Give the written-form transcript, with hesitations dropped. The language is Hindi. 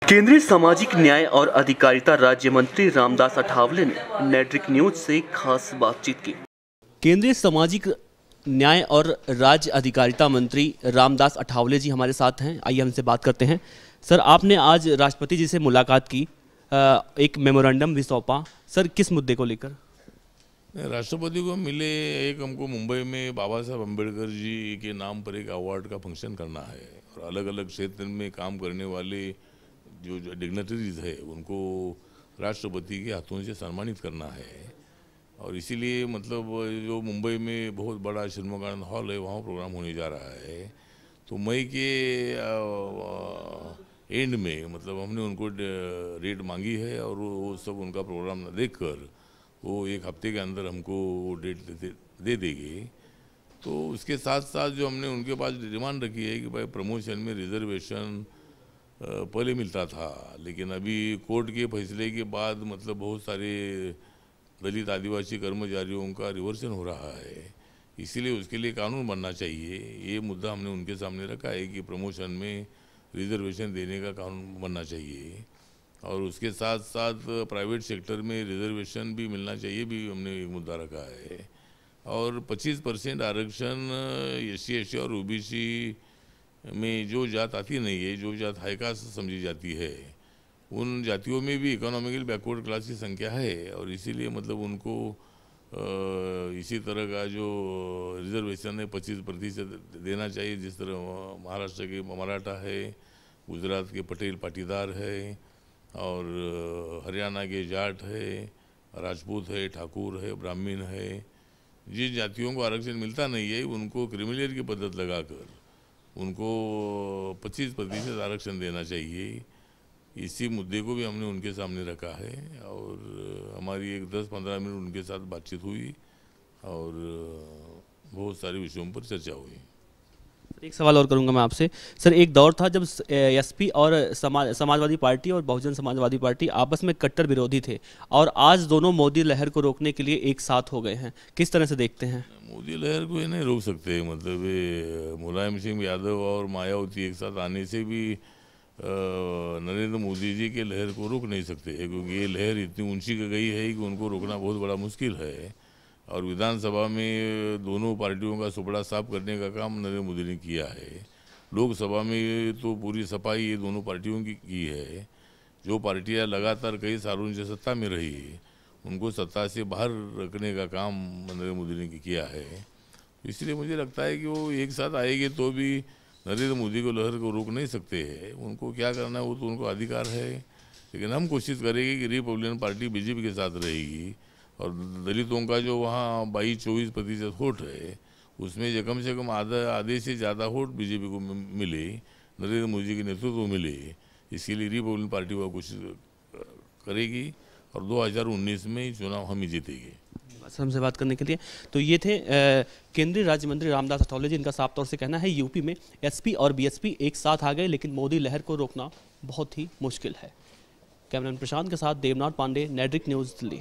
केंद्रीय सामाजिक न्याय और अधिकारिता राज्य मंत्री रामदास अठावले ने नेट्रिक न्यूज से खास बातचीत की। केंद्रीय सामाजिक न्याय और राज्य अधिकारिता मंत्री रामदास अठावले जी हमारे साथ हैं। आइए हमसे बात करते हैं। सर, आपने आज राष्ट्रपति जी से मुलाकात की, एक मेमोरेंडम भी सौंपा। सर, किस मुद्दे को लेकर? राष्ट्रपति को मिले, एक हमको मुंबई में बाबा साहब अम्बेडकर जी के नाम पर एक अवार्ड का फंक्शन करना है और अलग अलग क्षेत्र में काम करने वाले जो डिग्नेटरीज है उनको राष्ट्रपति के हाथों से सम्मानित करना है। और इसीलिए मतलब जो मुंबई में बहुत बड़ा शिल्मोगानंद हॉल है वहाँ प्रोग्राम होने जा रहा है। तो मई के एंड में मतलब हमने उनको डेट मांगी है और वो सब उनका प्रोग्राम देखकर वो एक हफ्ते के अंदर हमको डेट दे देंगे। तो उसके साथ साथ जो हमने उनके पास डिमांड रखी है कि भाई प्रमोशन में रिजर्वेशन पहले मिलता था, लेकिन अभी कोर्ट के फैसले के बाद मतलब बहुत सारे दलित आदिवासी कर्मचारियों का रिवर्सन हो रहा है, इसीलिए उसके लिए कानून बनना चाहिए। ये मुद्दा हमने उनके सामने रखा है कि प्रमोशन में रिजर्वेशन देने का कानून बनना चाहिए और उसके साथ साथ प्राइवेट सेक्टर में रिजर्वेशन भी मिलना चाहिए, भी हमने एक मुद्दा रखा है। और 25% आरक्षण SC/ST और OBC में जो जात आती नहीं है, जो जात हाई कास्ट समझी जाती है, उन जातियों में भी इकोनॉमिकल बैकवर्ड क्लास की संख्या है और इसीलिए मतलब उनको इसी तरह का जो रिजर्वेशन है 25% देना चाहिए। जिस तरह महाराष्ट्र के मराठा है, गुजरात के पटेल पाटीदार है और हरियाणा के जाट है, राजपूत है, ठाकुर है, ब्राह्मण है, जिन जातियों को आरक्षण मिलता नहीं है उनको क्रिमिलेयर की पद्धत लगाकर उनको 25% आरक्षण देना चाहिए। इसी मुद्दे को भी हमने उनके सामने रखा है और हमारी एक 10-15 मिनट उनके साथ बातचीत हुई और बहुत सारे विषयों पर चर्चा हुई। एक सवाल और करूंगा मैं आपसे। सर, एक दौर था जब SP और समाजवादी पार्टी और बहुजन समाजवादी पार्टी आपस में कट्टर विरोधी थे और आज दोनों मोदी लहर को रोकने के लिए एक साथ हो गए हैं। किस तरह से देखते हैं? मोदी लहर को ये नहीं रोक सकते। मतलब मुलायम सिंह यादव और मायावती एक साथ आने से भी नरेंद्र मोदी जी के लहर को रोक नहीं सकते, क्योंकि ये लहर इतनी ऊंची गई है कि उनको रोकना बहुत बड़ा मुश्किल है। और विधानसभा में दोनों पार्टियों का सुपड़ा साफ करने का काम नरेंद्र मोदी ने किया है। लोकसभा में तो पूरी सफाई ये दोनों पार्टियों की है। जो पार्टियां लगातार कई सालों से सत्ता में रही उनको सत्ता से बाहर रखने का काम नरेंद्र मोदी ने किया है। इसलिए मुझे लगता है कि वो एक साथ आएंगे तो भी नरेंद्र मोदी को लहर को रोक नहीं सकते हैं। उनको क्या करना है वो तो उनको अधिकार है, लेकिन हम कोशिश करेंगे कि रिपब्लिकन पार्टी BJP के साथ रहेगी और दलितों का जो वहाँ 22-24% वोट है उसमें जो कम से कम आधे से ज़्यादा वोट BJP को मिले, नरेंद्र मोदी के नेतृत्व को मिले, इसके लिए रिपब्लिकन पार्टी वो कोशिश करेगी और 2019 में चुनाव हम ही जीतेंगे। हमसे बात करने के लिए तो ये थे केंद्रीय राज्य मंत्री रामदास अठावले जी। इनका साफ तौर से कहना है यूपी में SP और BSP एक साथ आ गए, लेकिन मोदी लहर को रोकना बहुत ही मुश्किल है। कैमरामैन प्रशांत के साथ देवनाथ पांडे, नेट्रिक न्यूज़, दिल्ली।